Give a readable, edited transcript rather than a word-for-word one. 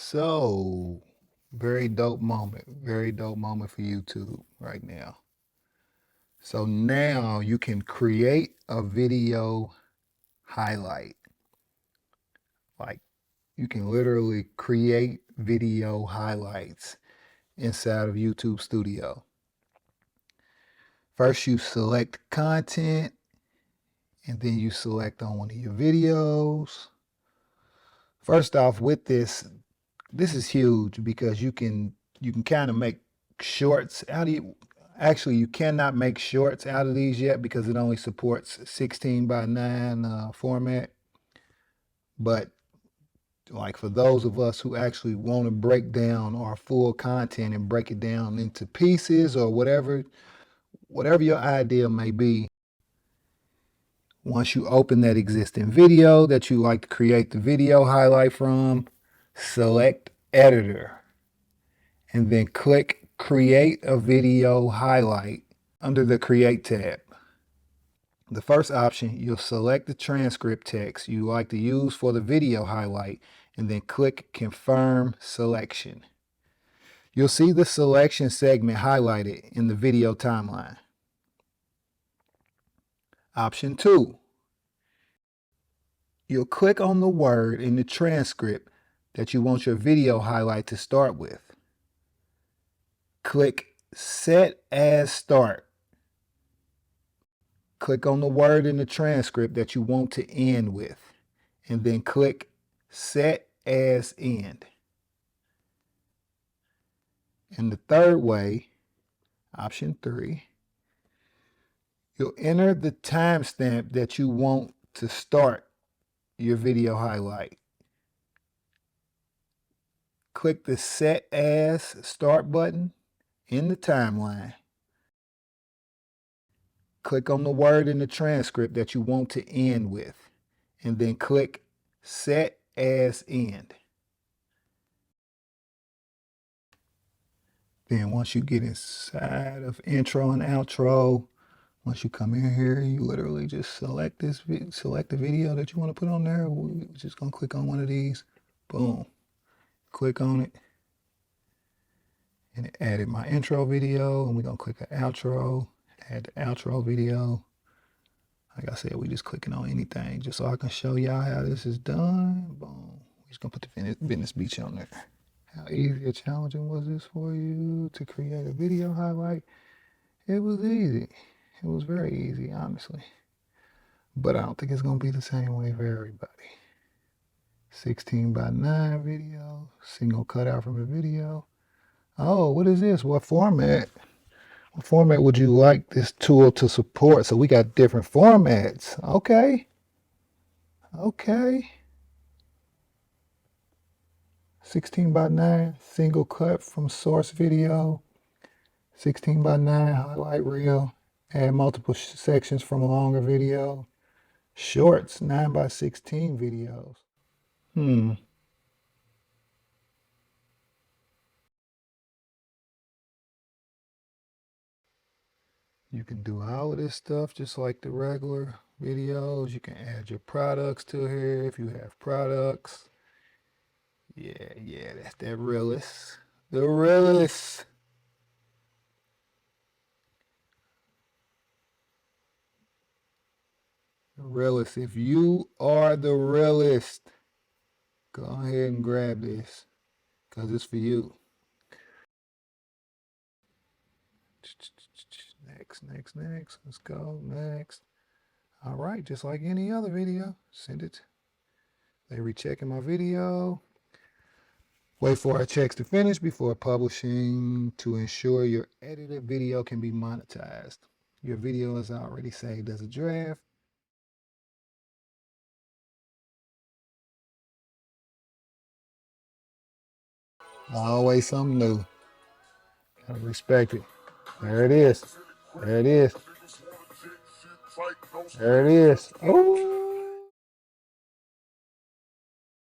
So, very dope moment for YouTube right now. So now you can create a video highlight. Like you can literally create video highlights inside of YouTube Studio. First, you select content, and then you select on one of your videos. First off, with this is huge because you can kind of make shorts out of it. Actually, you cannot make shorts out of these yet because it only supports 16:9 format. But like for those of us who actually want to break down our full content and break it down into pieces or whatever your idea may be, once you open that existing video that you like to create the video highlight from, select editor and then click create a video highlight under the create tab. The first option, you'll select the transcript text you like to use for the video highlight and then click confirm selection. You'll see the selection segment highlighted in the video timeline. Option 2, you'll click on the word in the transcript that you want your video highlight to start with. Click Set as Start. Click on the word in the transcript that you want to end with, and then click Set as End. And the third way, option 3, you'll enter the timestamp that you want to start your video highlight. Click the Set as Start button in the timeline. Click on the word in the transcript that you want to end with, and then click Set as End. Then once you get inside of intro and outro, once you come in here, you literally just select the video that you want to put on there. We're just gonna click on one of these. Boom. Click on it. And it added my intro video, and we're gonna click an outro, add the outro video. Like I said, we just clicking on anything just so I can show y'all how this is done. Boom. We're just gonna put the Venice Beach on there. How easy or challenging was this for you to create a video highlight? It was easy. It was very easy, honestly. But I don't think it's going to be the same way for everybody. 16:9 video, single cutout from a video. Oh, what is this? What format? What format would you like this tool to support? So we got different formats. Okay. Okay. 16:9 single cut from source video, 16:9 highlight reel, add multiple sections from a longer video, shorts 9:16 videos. You can do all of this stuff just like the regular videos. You can add your products to here if you have products. Yeah, that's that realist. The realist. The realist. If you are the realist, go ahead and grab this because it's for you. Next. Let's go. Next. All right, just like any other video, send it. They rechecking my video. Wait for our checks to finish before publishing to ensure your edited video can be monetized. Your video is already saved as a draft. Always something new. Gotta respect it. There it is. There it is. There it is. Oh.